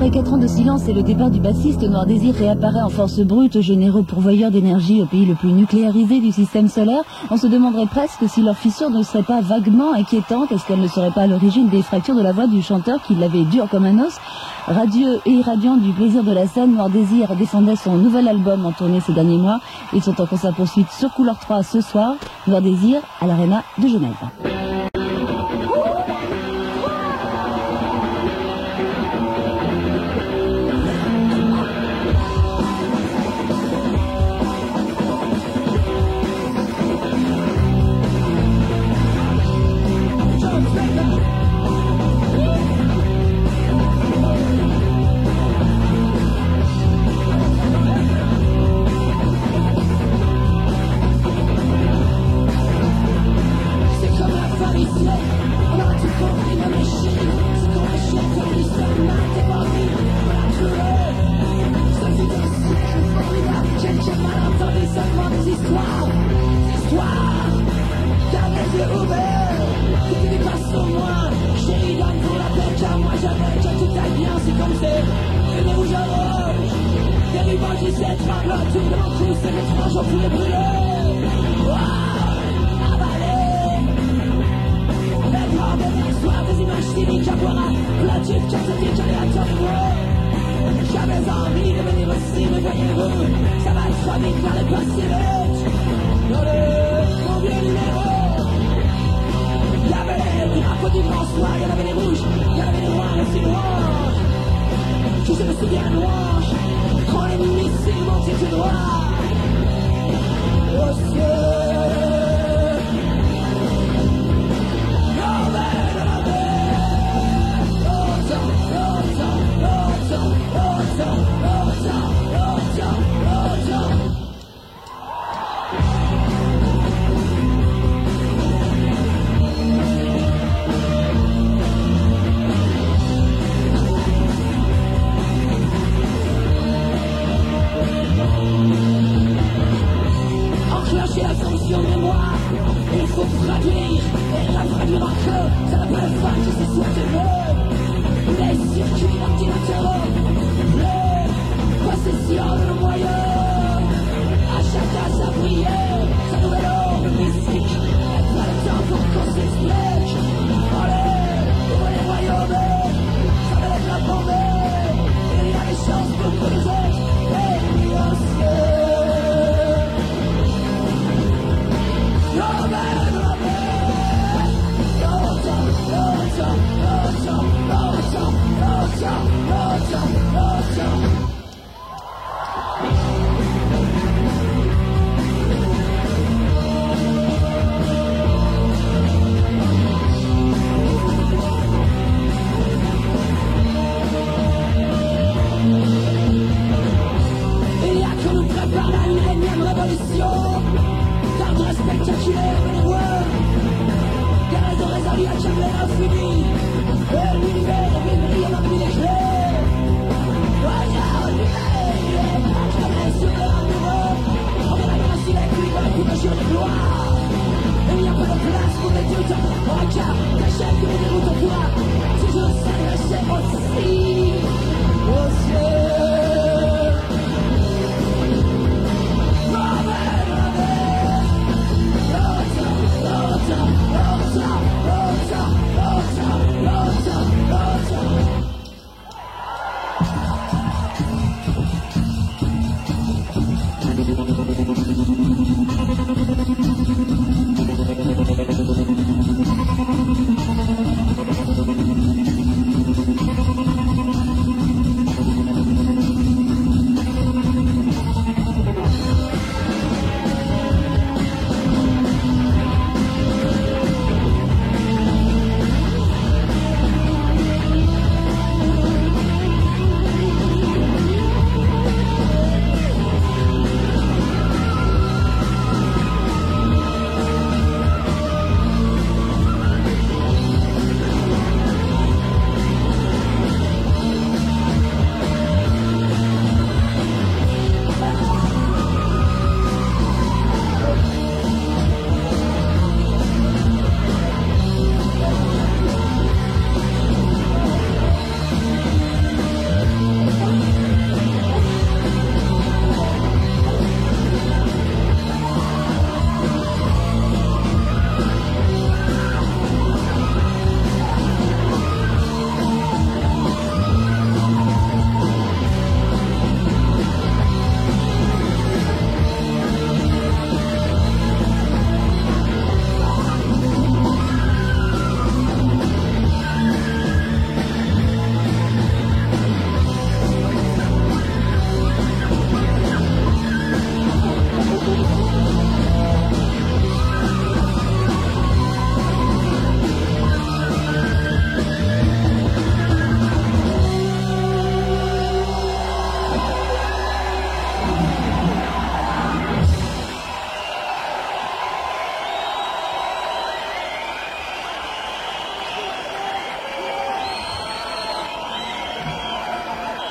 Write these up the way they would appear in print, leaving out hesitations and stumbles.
Après 4 ans de silence et le départ du bassiste, Noir Désir réapparaît en force brute, généreux pourvoyeur d'énergie au pays le plus nucléarisé du système solaire. On se demanderait presque si leur fissure ne serait pas vaguement inquiétante. Est-ce qu'elle ne serait pas à l'origine des fractures de la voix du chanteur qui l'avait dur comme un os? Radieux et irradiant du plaisir de la scène, Noir Désir défendait son nouvel album en tournée ces derniers mois. Ils sont en concert poursuite sur Couleur 3 ce soir. Noir Désir à l'Arena de Genève.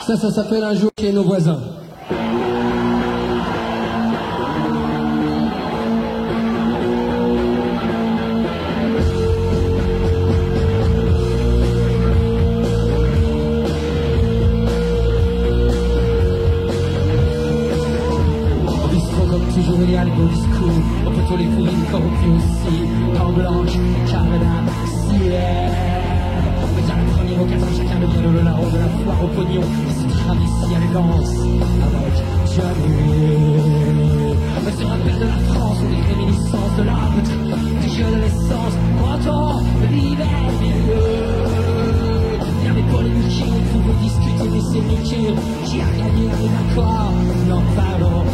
Ça s'appelle un jour chez nos voisins. Toujours il y a le beau discours, on peut tous les courir, corrompus aussi, en blanche, Carmena, ciel. Mais à la première occasion, chacun devient le larron de la foire au pognon, et se travestit à l'élégance, avec Johnny. Mais se rappelle de la France, ou des réminiscences de l'âme, du jeu de l'essence, pourtant, l'hiver milieu. Il y a des polémiques, on pouvait discuter des sémiqués, qui a gagné, on est d'accord, non, pardon.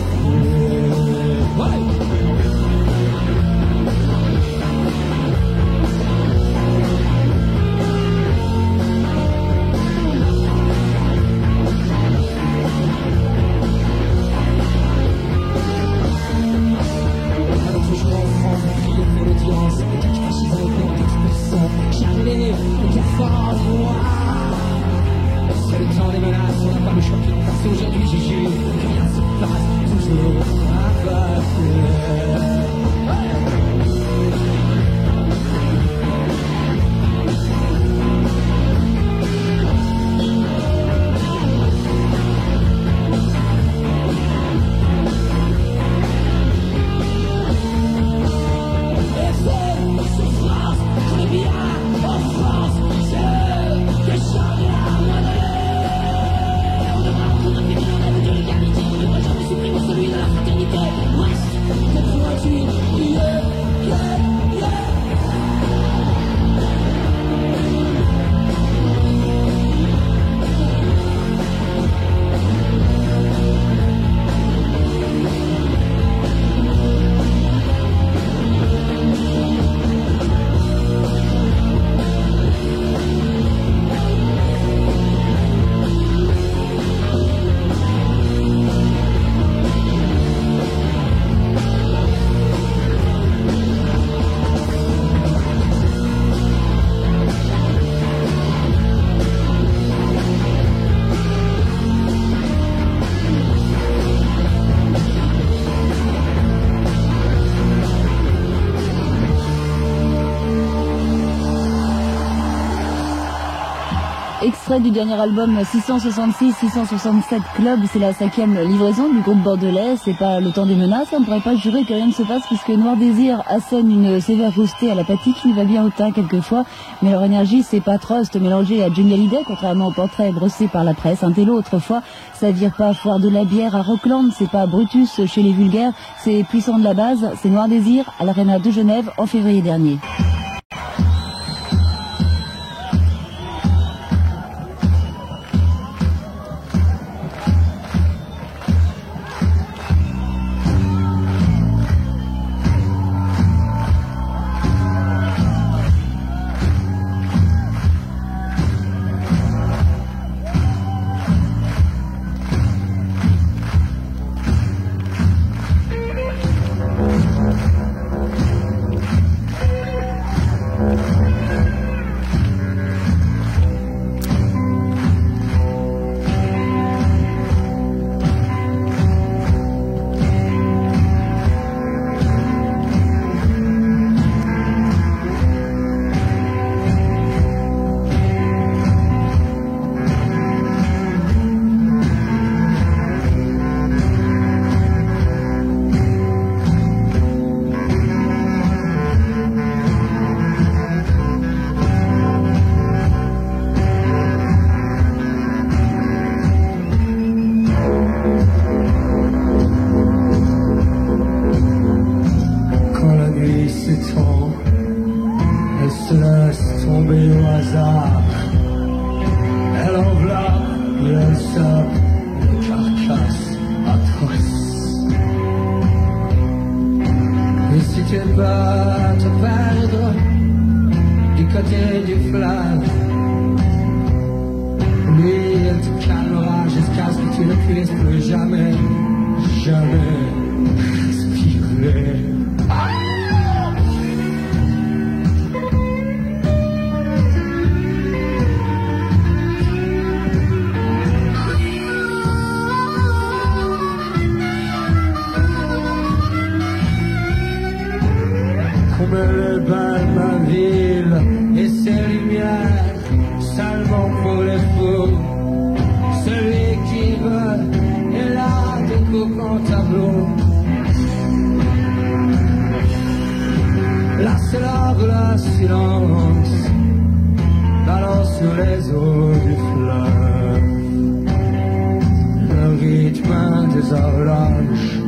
Aujourd'hui j'ai juré que rien se passe toujours à passer. Extrait du dernier album 666-667 Club, c'est la 5e livraison du groupe bordelais. C'est pas le temps des menaces, on ne pourrait pas jurer que rien ne se passe puisque Noir Désir assène une sévère roustée à l'apathie qui va bien au teint quelquefois, mais leur énergie c'est pas Trust mélangé à Johnny Hallyday, contrairement au portrait brossé par la presse. Un télo autrefois, ça vire pas foire de la bière à Rockland, c'est pas Brutus chez les vulgaires, c'est puissant de la base, c'est Noir Désir à l'Arena de Genève en février dernier. un silence balance sur les eaux du fleuve le rythme des horloges.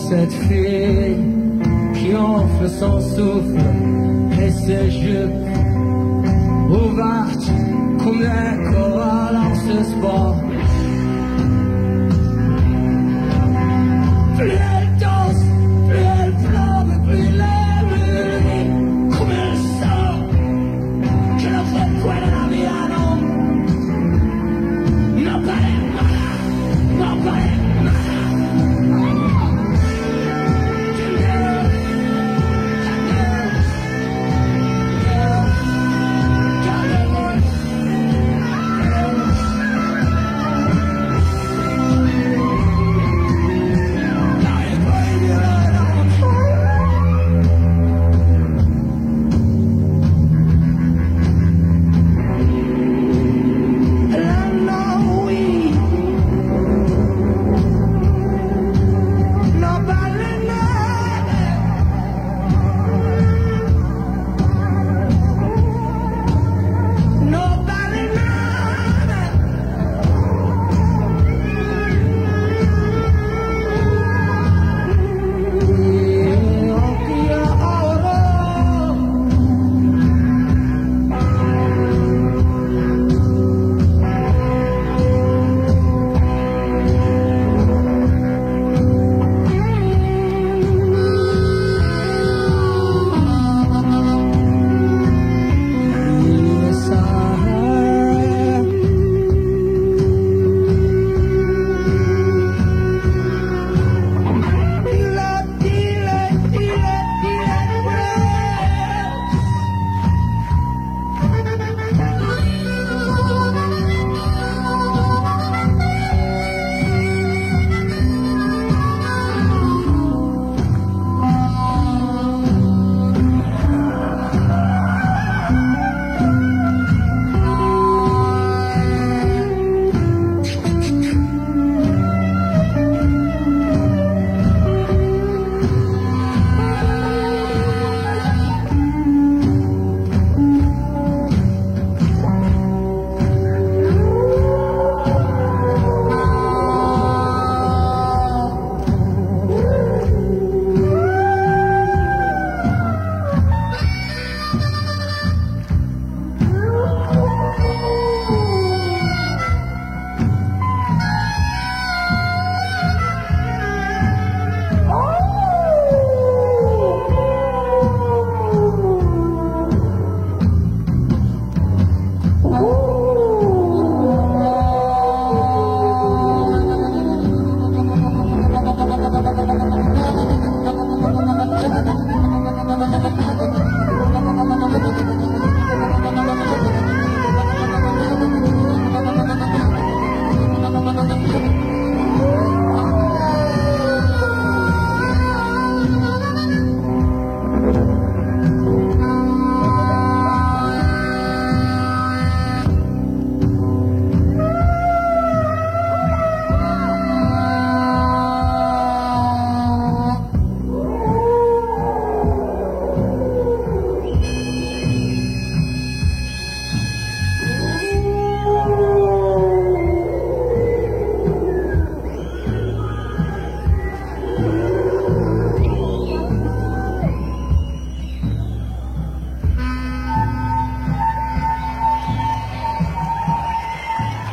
Cette fille qui enfle son souffle et ses jupes ouvertes comme des corolles en suspens. Plus elle danse, plus elle flamme, plus l'air lui comme elle sort que la fue de la Milano. No pare mala, no pare mala. Got it.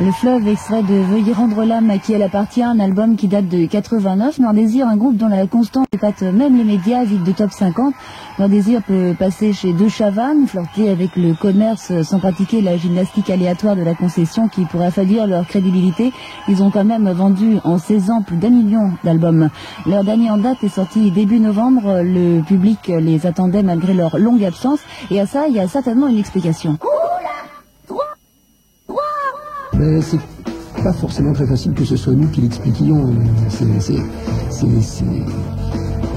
Le Fleuve, extrait de Veuillez rendre l'âme à qui elle appartient, un album qui date de 89. Noir Désir, un groupe dont la constance épate même les médias, vide de top 50. Noir Désir peut passer chez deux Chavannes, flirter avec le commerce sans pratiquer la gymnastique aléatoire de la concession qui pourrait affaiblir leur crédibilité. Ils ont quand même vendu en 16 ans plus d'1 million d'albums. Leur dernier en date est sorti début novembre. Le public les attendait malgré leur longue absence. Et à ça, il y a certainement une explication. Mais c'est pas forcément très facile que ce soit nous qui l'expliquions.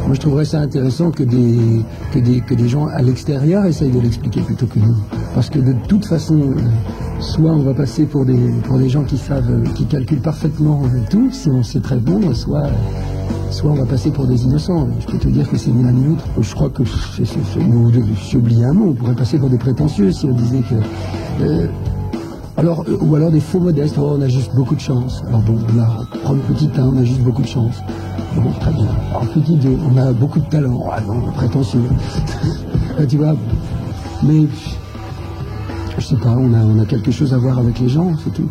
Moi je trouverais ça intéressant que des gens à l'extérieur essayent de l'expliquer plutôt que nous. Parce que de toute façon, soit on va passer pour des gens qui calculent parfaitement tout, si on sait très bon, soit on va passer pour des innocents. Je peux te dire que c'est ni l'un ni l'autre. Je crois que j'ai oublié un mot, on pourrait passer pour des prétentieux si on disait que... ou alors des faux modestes, on a juste beaucoup de chance. Alors bon, on prend le petit 1, on a juste beaucoup de chance. Bon, très bien. Alors petit 2, on a beaucoup de talent. Ah non, prétentieux. Tu vois, mais je sais pas, on a quelque chose à voir avec les gens, c'est tout.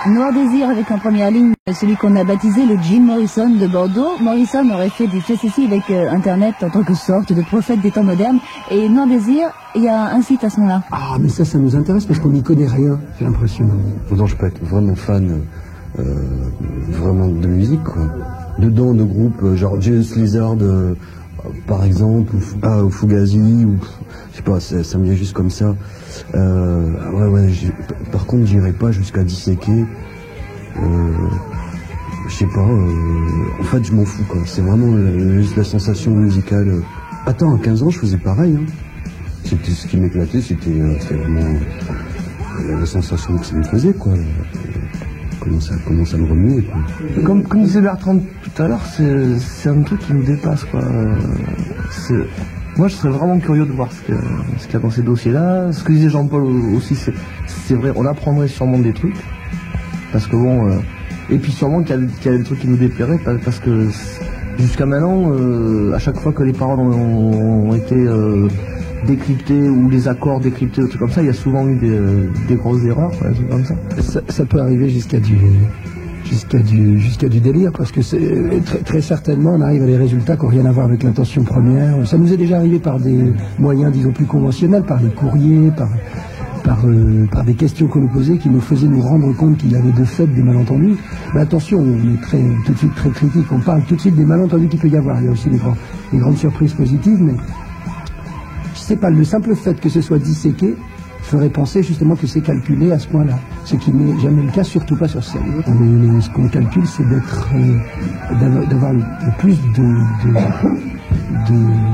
Noir Désir avec en première ligne celui qu'on a baptisé le Jim Morrison de Bordeaux. Morrison aurait fait des facéties avec Internet en tant que sorte de prophète des temps modernes. Et Noir Désir, il y a un site à ce moment-là. Ah, mais ça nous intéresse parce qu'on n'y connaît rien, j'ai l'impression. Non, je peux être vraiment fan vraiment de musique, quoi. Dedans, de groupes genre James Lizard, par exemple, ou Fugazi, ou je sais pas, ça me vient juste comme ça. Ouais, par contre, j'irai pas jusqu'à disséquer. Je sais pas, en fait, je m'en fous, quoi. C'est vraiment juste la sensation musicale. Attends, à 15 ans, je faisais pareil, hein. C'était ce qui m'éclatait, c'était vraiment la sensation que ça me faisait, quoi. Comment ça me remuait, quoi. Comme disait Bertrand tout à l'heure, c'est un truc qui nous dépasse, quoi. Moi, je serais vraiment curieux de voir ce qu'il y a dans ces dossiers-là. Ce que disait Jean-Paul aussi, c'est vrai, on apprendrait sûrement des trucs. Parce que bon... et puis sûrement qu'il y a des trucs qui nous déplairaient, parce que jusqu'à maintenant, à chaque fois que les paroles ont été décryptées, ou les accords décryptés, des trucs comme ça, il y a souvent eu des grosses erreurs, quoi, des trucs comme ça. Ça peut arriver jusqu'à du délire, parce que très, très certainement on arrive à des résultats qui n'ont rien à voir avec l'intention première. Ça nous est déjà arrivé par des moyens, disons, plus conventionnels, par les courriers, par des questions qu'on nous posait qui nous faisaient nous rendre compte qu'il y avait de fait des malentendus. Mais attention, on est tout de suite très critique, on parle tout de suite des malentendus qu'il peut y avoir. Il y a aussi des grandes surprises positives, mais je sais pas, le simple fait que ce soit disséqué ferait penser justement que c'est calculé à ce point-là, ce qui n'est jamais le cas, surtout pas sur scène. Ce qu'on calcule, c'est d'avoir le plus de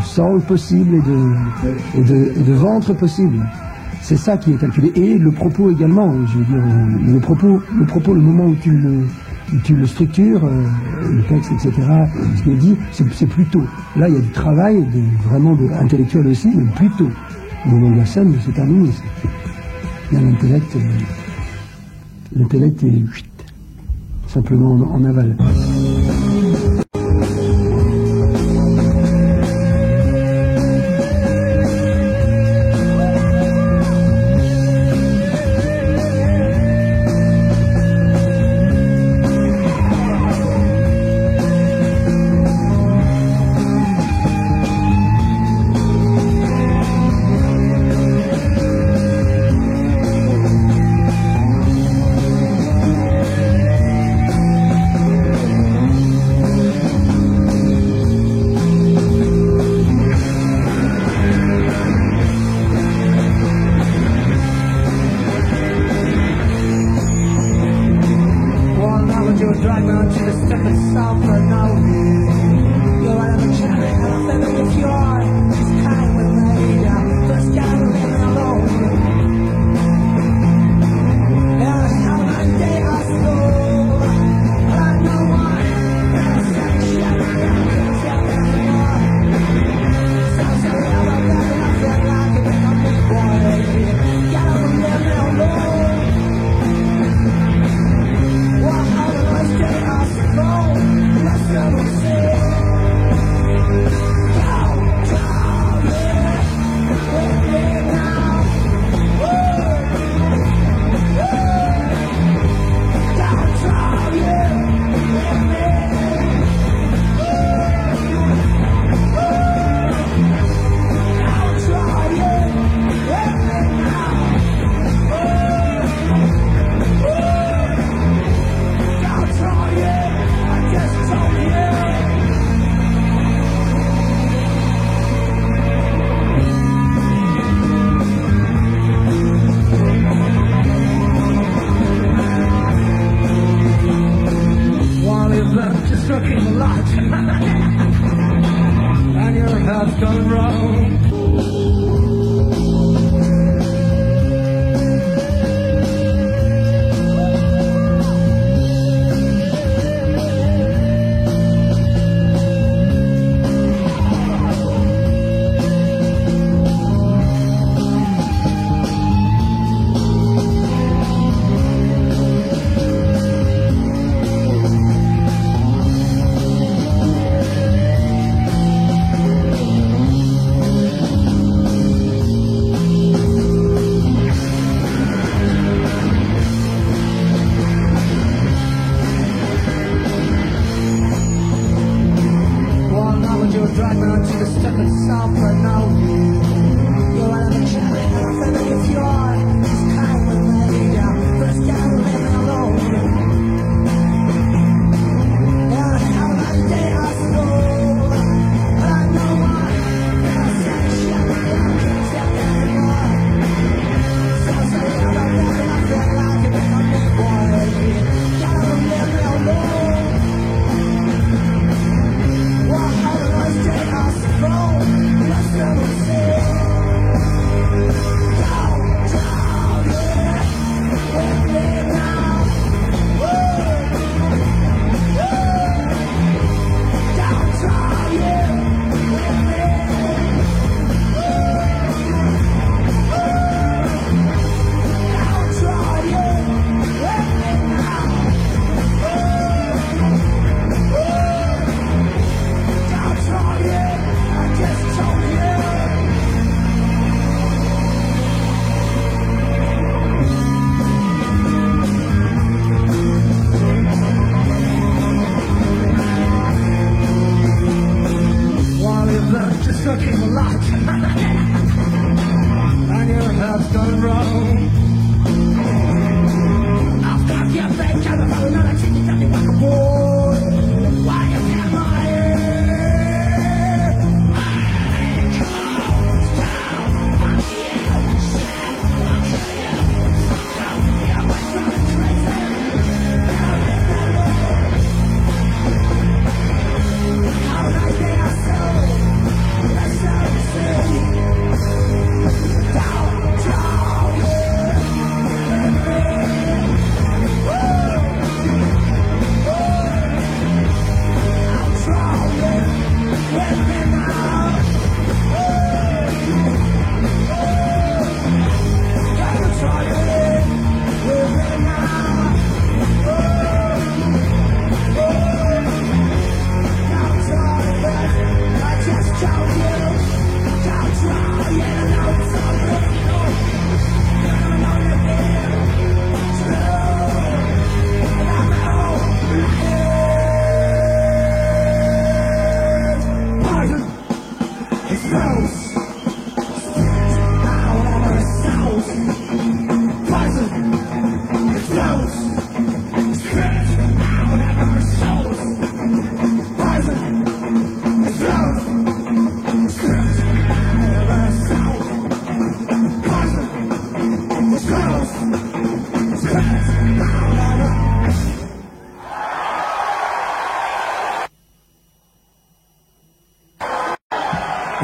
sang possible et de ventre possible. C'est ça qui est calculé. Et le propos également, je veux dire, le propos, le moment où tu le structures, le texte, etc., ce qui est dit, c'est plus tôt. Là, il y a du travail, vraiment intellectuel aussi, mais plus tôt. Au moment de la scène, c'est terminé. Là, l'intellect est simplement en aval.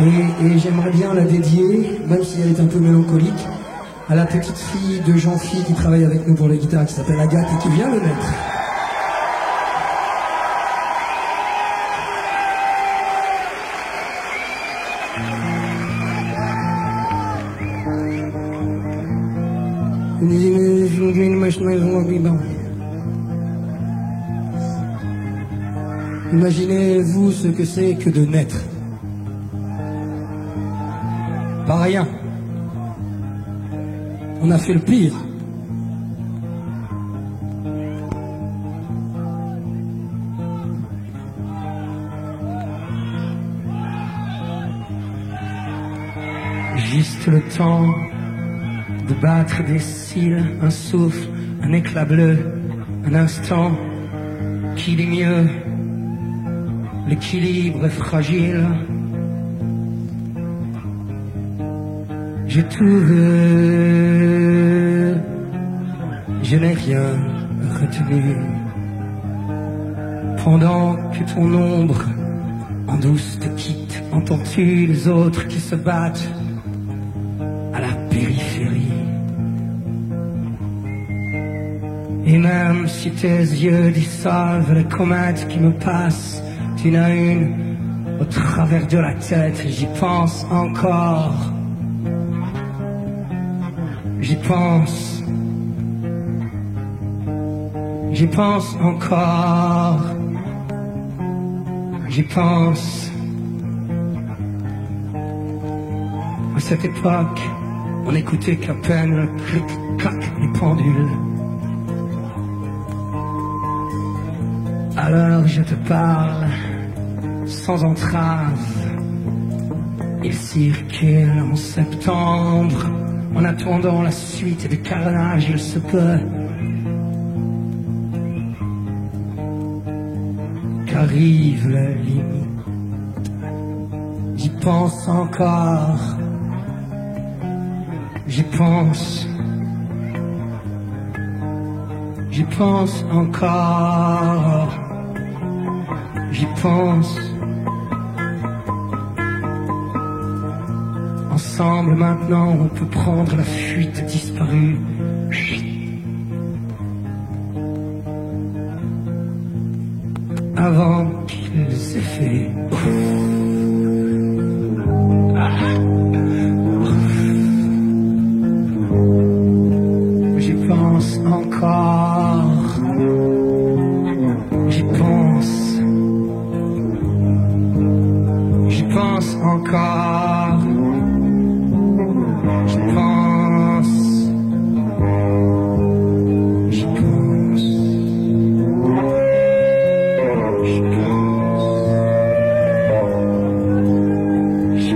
Et j'aimerais bien la dédier, même si elle est un peu mélancolique, à la petite fille de Jean-Phi qui travaille avec nous pour les guitares, qui s'appelle Agathe et qui vient le mettre. Imaginez-vous ce que c'est que de naître. Pas rien. On a fait le pire. Juste le temps de battre des cils, un souffle, un éclat bleu, un instant. Qui dit mieux? L'équilibre est fragile. J'ai tout vu, je n'ai rien retenu. Pendant que ton ombre en douce te quitte, entends-tu les autres qui se battent à la périphérie? Et même si tes yeux dissolvent les comètes qui me passent d'une à une au travers de la tête, j'y pense encore. J'y pense. J'y pense encore. J'y pense. À cette époque, on n'écoutait qu'à peine le clic-clac des pendules. Alors je te parle sans entrave. Il circule en septembre. En attendant la suite du carnage, il se peut qu'arrive la limite. J'y pense encore. J'y pense. J'y pense encore. J'y pense. Ensemble maintenant, on peut prendre la fuite disparue. Avant qu'ils aient fait. J'y pense encore. J'y pense. J'y pense encore. J'y pense. J'y pense. J'y pense. J'y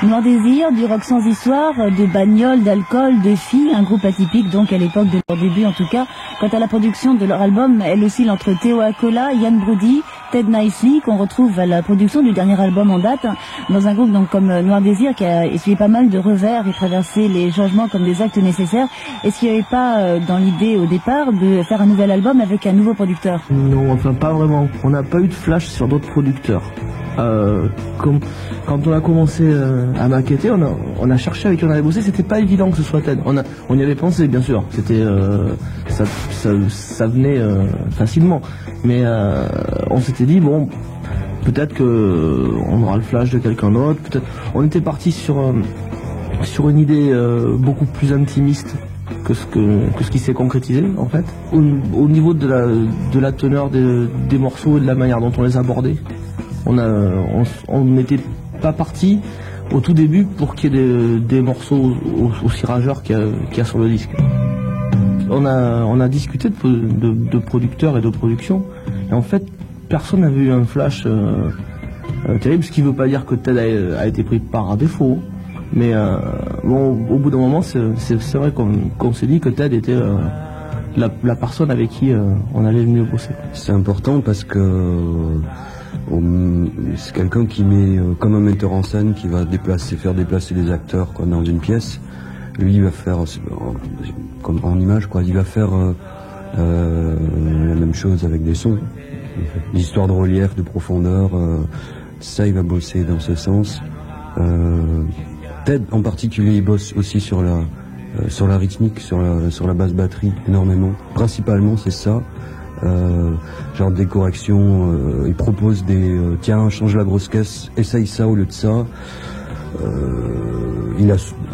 Noir Désir, du rock sans histoire, de bagnoles, d'alcool, de filles, un groupe atypique donc à l'époque de leur début en tout cas. Quant à la production de leur album, elle oscille entre Théo Acola, Yann Brody, Ted Nicely, qu'on retrouve à la production du dernier album en date, dans un groupe donc comme Noir Désir qui a essuyé pas mal de revers et traversé les changements comme des actes nécessaires. Est-ce qu'il n'y avait pas dans l'idée au départ de faire un nouvel album avec un nouveau producteur? Non, enfin pas vraiment. On n'a pas eu de flash sur d'autres producteurs. Quand on a commencé à maqueter, on a cherché avec qui on avait bossé. C'était pas évident que ce soit Ted. On y avait pensé, bien sûr. C'était ça venait facilement. Mais on s'était dit bon, peut-être que on aura le flash de quelqu'un d'autre. Peut-être. On était parti sur une idée beaucoup plus intimiste que ce qui s'est concrétisé en fait. Au niveau de la teneur des morceaux et de la manière dont on les abordait. On n'était pas parti au tout début pour qu'il y ait des morceaux aussi rageurs qu'il y a sur le disque. On a discuté de producteurs et de production et en fait personne n'avait eu un flash terrible, ce qui ne veut pas dire que Ted a été pris par défaut, mais bon, au bout d'un moment c'est vrai qu'on s'est dit que Ted était la personne avec qui on allait le mieux bosser. C'est important parce que c'est quelqu'un qui met comme un metteur en scène qui va faire déplacer les acteurs quoi, dans une pièce. Lui il va faire comme en image quoi, il va faire la même chose avec des sons. L'histoire de relief, de profondeur, ça il va bosser dans ce sens. Ted en particulier il bosse aussi sur la rythmique, sur la basse batterie énormément. Principalement c'est ça. Genre des corrections, il propose tiens change la grosse caisse, essaye ça au lieu de ça. Il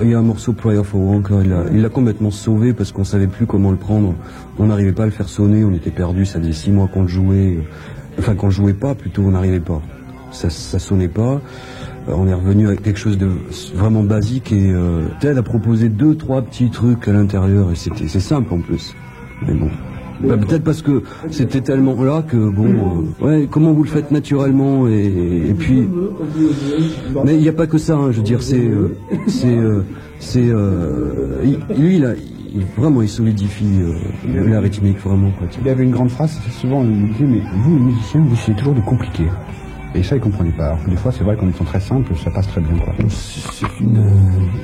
y a un morceau Prayer for Wanker, il l'a complètement sauvé parce qu'on savait plus comment le prendre. On n'arrivait pas à le faire sonner, on était perdu, ça faisait 6 mois qu'on le jouait. Enfin qu'on le jouait pas plutôt, on n'arrivait pas. Ça sonnait pas. On est revenu avec quelque chose de vraiment basique et Ted a proposé 2-3 petits trucs à l'intérieur et c'est simple en plus. Mais bon. Peut-être parce que c'était tellement là que bon, ouais, comment vous le faites naturellement et puis, mais il n'y a pas que ça, hein, je veux dire, lui vraiment il solidifie la rythmique vraiment. Quoi, il avait une grande phrase, souvent il disait mais vous les musiciens vous essayez toujours de compliquer. Et ça, ils ne comprenaient pas. Alors que des fois, c'est vrai qu'en étant très simple, ça passe très bien, quoi. C'est une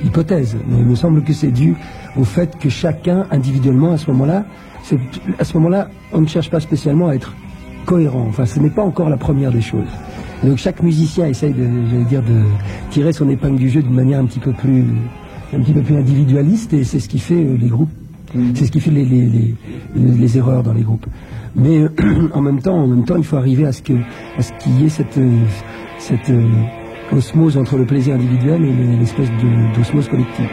hypothèse, mais il me semble que c'est dû au fait que chacun, individuellement, à ce moment-là, on ne cherche pas spécialement à être cohérent. Enfin, ce n'est pas encore la première des choses. Donc chaque musicien essaye de tirer son épingle du jeu d'une manière un petit peu plus individualiste, et c'est ce qui fait les groupes. C'est ce qui fait les erreurs dans les groupes. Mais en même temps, il faut arriver à ce qu'il y ait cette osmose entre le plaisir individuel et l'espèce d'osmose collective.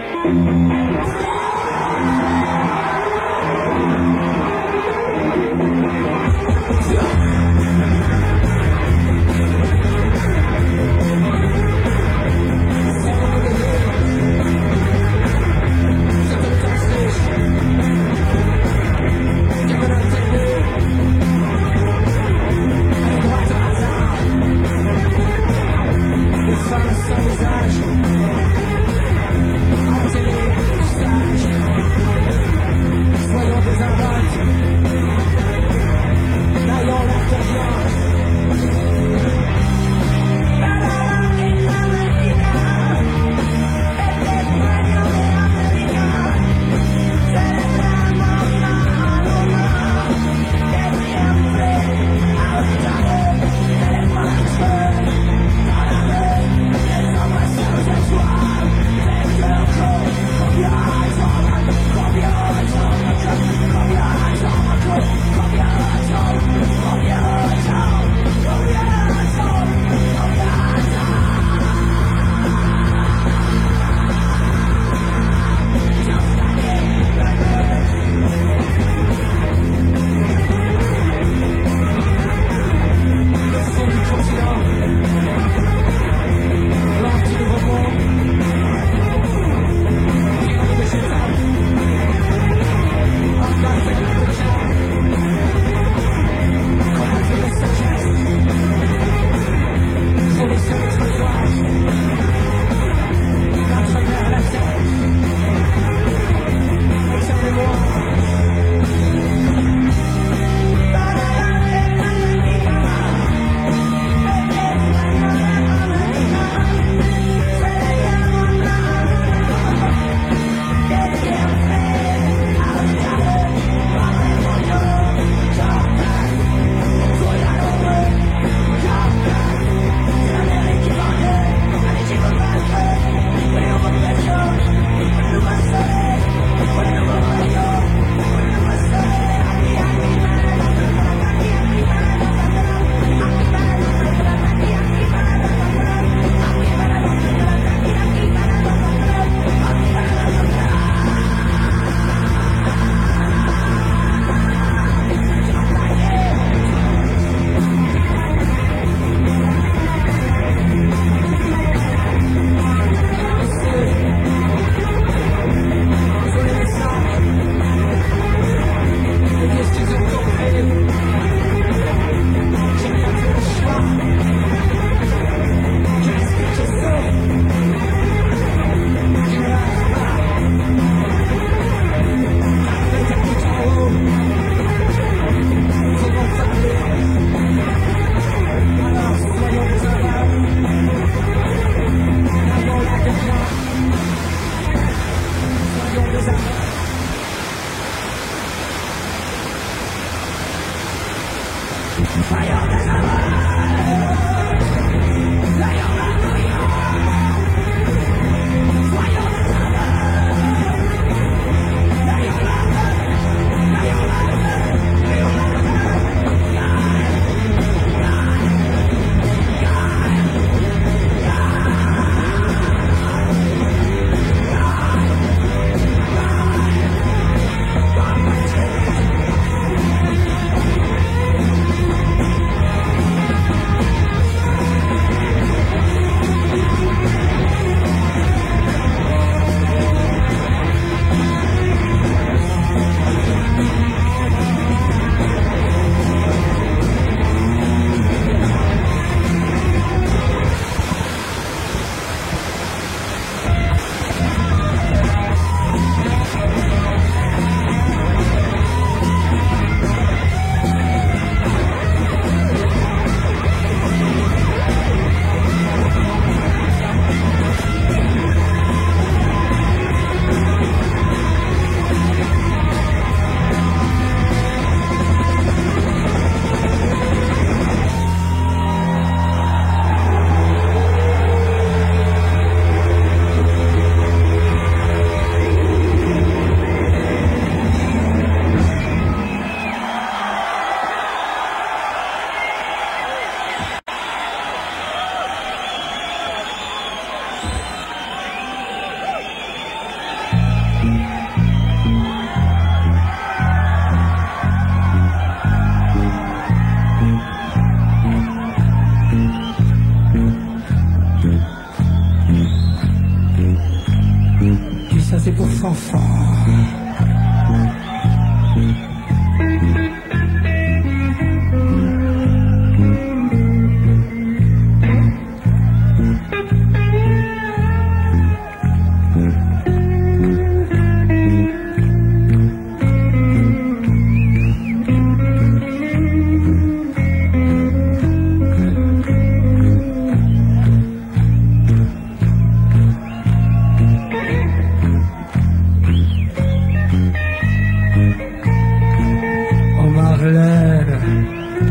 notre enfant.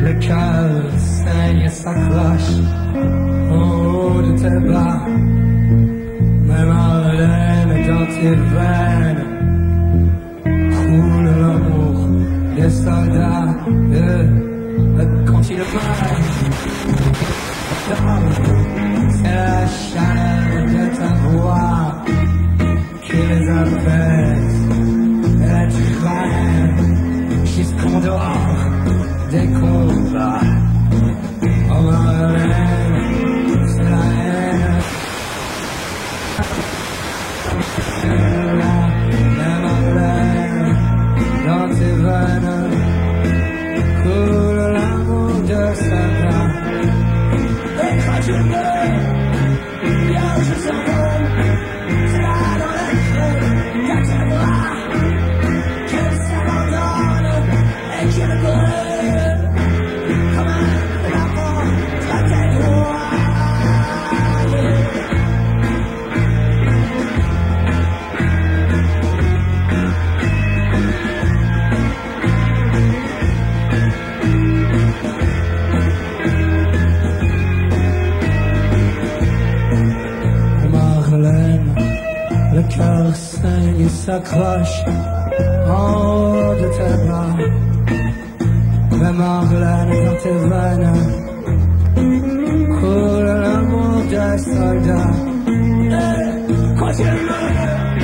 Le cœur saigne et s'accroche au haut de tes bras. Mais Marlène, dans tes veines coule l'amour des soldats. Quand ils meurent, c'est la chaleur de ta voix qui les apaise. Et tu traînes jusqu'en dehors des combats. Oh Marlène, c'est la haine. La Marlène, dans tes veines coule l'amour de Satan. Et quand je meurs, bien je s'envole. C'est là dans les creux de tes bras que s'abandonne et que le brûle. Comme un enfant de tes doigts. Marlène, le cœur saigne et s'accroche en haut de tes bras. Mais Marlène, dans tes veines coule l'amour des soldats. Et quand je meurs,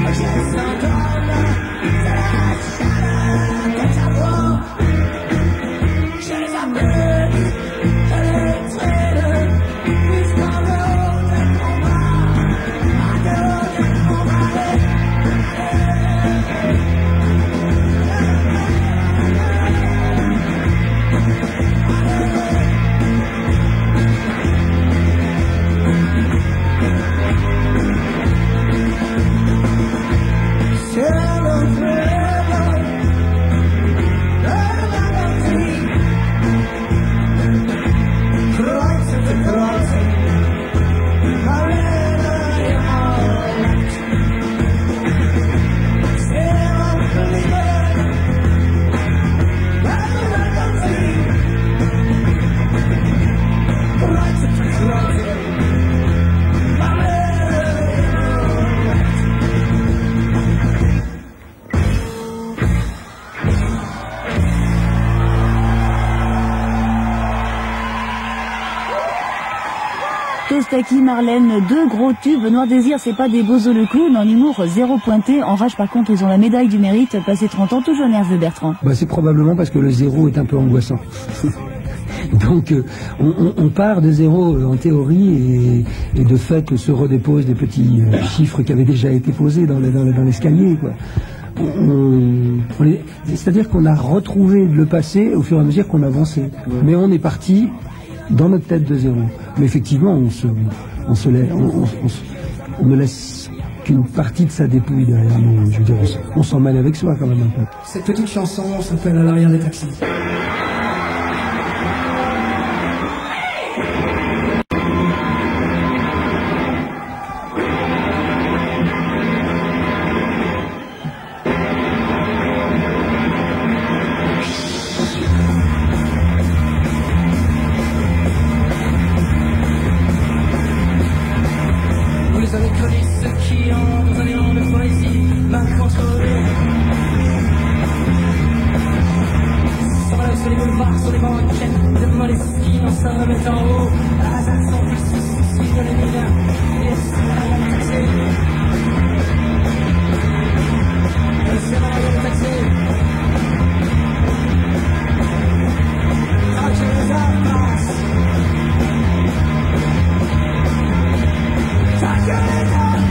je s'endorme. C'est la chaleur de ta voix. Je les appelle, je les traîne jusqu'en dehors des combats. En dehors des combats. Tostaky, Marlène, deux gros tubes. Noir Désir, c'est pas des bozos le clown, en humour zéro pointé. En Rage, par contre, ils ont la médaille du mérite. Passé 30 ans, toujours nerveux, Bertrand. Bah, c'est probablement parce que le zéro est un peu angoissant. Donc on part de zéro en théorie et de fait se redépose des petits chiffres qui avaient déjà été posés dans l'escalier, quoi. C'est-à-dire qu'on a retrouvé le passé au fur et à mesure qu'on avançait. Mais on est parti dans notre tête de zéro. Mais effectivement, on ne laisse qu'une partie de sa dépouille derrière nous. Je veux dire, on s'en mêle avec soi quand même un peu. Cette petite chanson s'appelle À l'arrière des taxis. Vous avez connu ceux qui ont dans un élan de poésie mal contrôlé. S'en relève sur les boulevards, sur les banquettes de Moleskine, en s'en remet en haut. À la hasard sans plus souci de l'émina. Et c'est la même taxi. Et c'est la même taxi. Quand je les avance. Quand je les avance.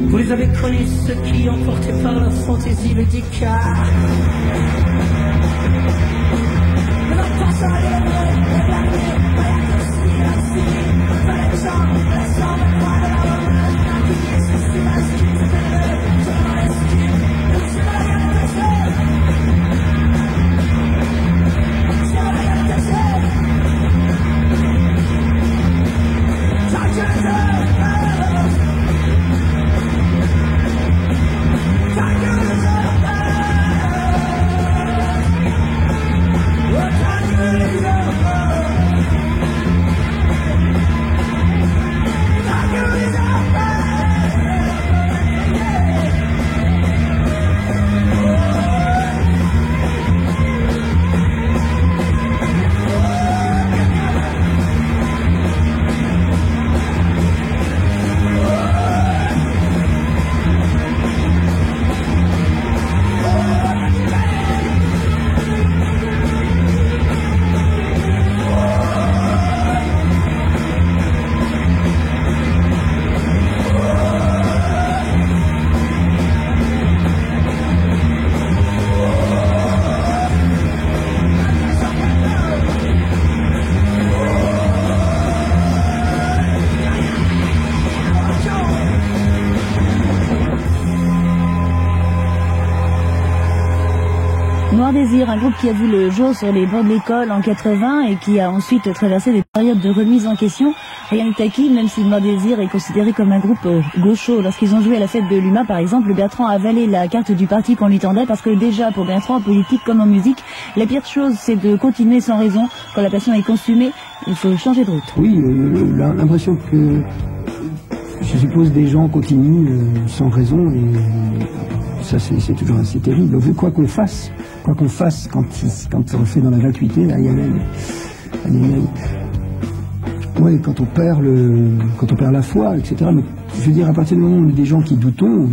Vous avez connu ceux qui, emportés par leur fantaisie médicale, ne va pas s'arrêter, Noir Désir, un groupe qui a vu le jour sur les bancs de l'école en 80 et qui a ensuite traversé des périodes de remise en question. Rien n'est acquis, même si Noir Désir est considéré comme un groupe gaucho. Lorsqu'ils ont joué à la fête de l'UMA, par exemple, Bertrand a avalé la carte du parti qu'on lui tendait parce que déjà, pour Bertrand, en politique comme en musique, la pire chose, c'est de continuer sans raison. Quand la passion est consumée, il faut changer de route. Oui, l'impression que, je suppose, des gens continuent sans raison et ça c'est toujours assez terrible. Donc, quoi qu'on fasse, quand on le fait dans la vacuité, là, il y a même... Oui, quand on perd la foi, etc. Mais, je veux dire, à partir du moment où des gens qui doutons,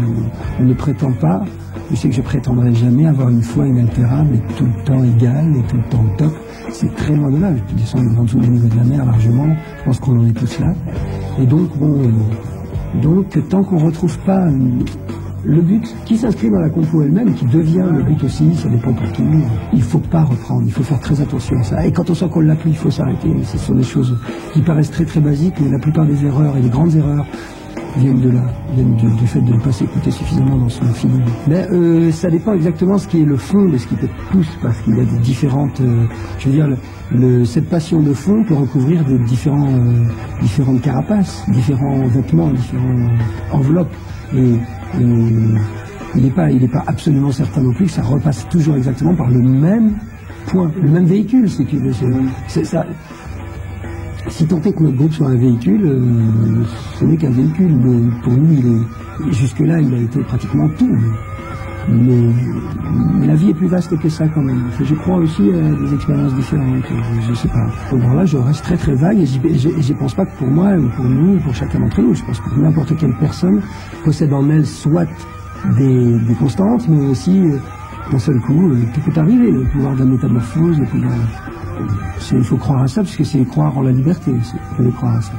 on ne prétend pas, je sais que je prétendrai jamais avoir une foi inaltérable et tout le temps égale et tout le temps top. C'est très loin de là. Je peux descendre en dessous du niveau de la mer largement. Je pense qu'on en est tous là. Et donc, bon, tant qu'on ne retrouve pas le but qui s'inscrit dans la compo elle-même, qui devient le but aussi, ça dépend pour qui. Il ne faut pas reprendre, il faut faire très attention à ça. Et quand on sent qu'on l'a plus, il faut s'arrêter. Ce sont des choses qui paraissent très très basiques, mais la plupart des erreurs et des grandes erreurs viennent de là, viennent du fait de ne pas s'écouter suffisamment dans son feeling. Mais ça dépend exactement ce qui est le fond de ce qui te pousse, parce qu'il y a des différentes... je veux dire, cette passion de fond peut recouvrir de différentes carapaces, différents vêtements, différentes enveloppes. Et il n'est pas absolument certain non plus que ça repasse toujours exactement par le même point, le même véhicule, si tu veux. C'est ça. Si tant est que notre groupe soit un véhicule, ce n'est qu'un véhicule. Mais pour nous, jusque-là, il a été pratiquement tout. Mais la vie est plus vaste que ça quand même. Je crois aussi à des expériences différentes. Je ne sais pas. Alors là, je reste très très vague et je pense pas que pour moi ou pour nous, pour chacun d'entre nous, je pense que n'importe quelle personne possède en elle soit des constantes, mais aussi d'un seul coup, tout peut arriver. Le pouvoir de la métamorphose, le pouvoir... Il faut croire à ça, parce que c'est croire en la liberté. Il faut croire à ça.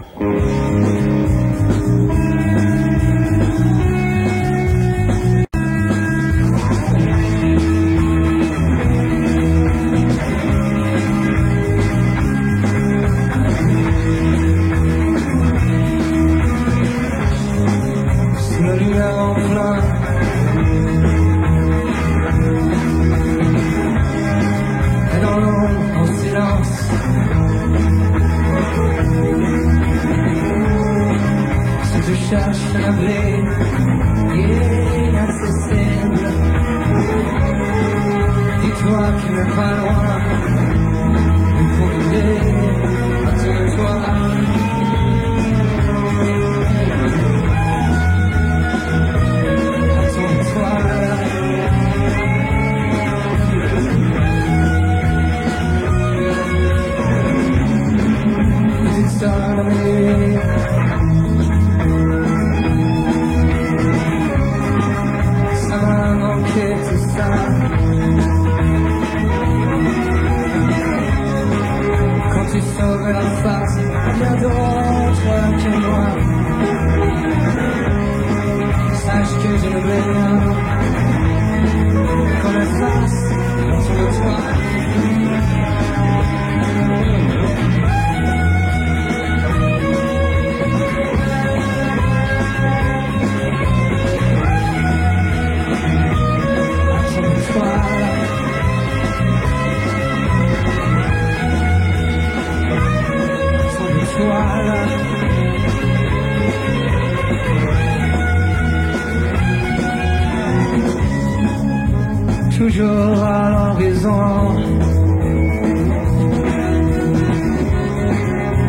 Toujours à l'horizon,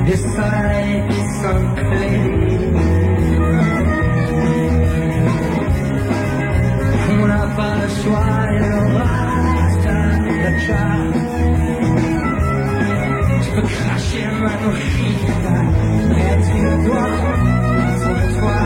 des soleils qui s'inclinent. On n'a pas le choix, il reste le chat. Tu peux cracher magnifique, et tu le dois sur toi.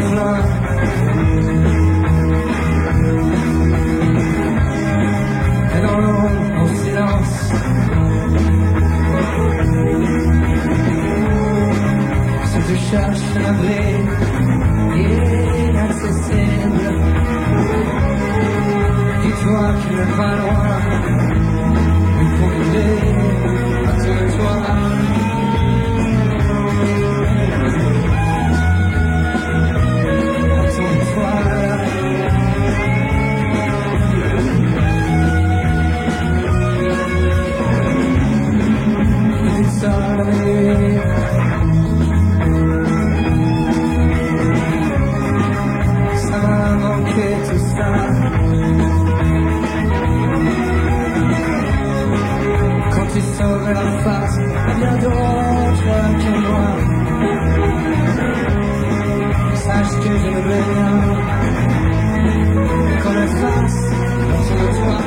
plein. Et dans l'ombre, au silence, si tu cherches un abri inaccessible, dis-toi qu'il n'est pas loin. Il faut brûler à ton toit. Ça m'a manqué tout ça. Quand tu sauves la face à bien d'autres que moi, sache que je ne veux rien qu'on le fasse sur toi.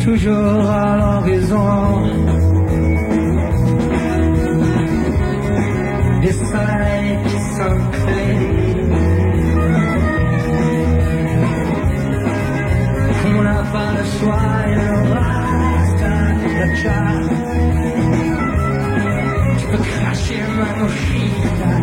Toujours à l'horizon, des soleils qui s'inclinent. On n'a pas le choix et le reste le chat. Tu peux cracher ma mochila.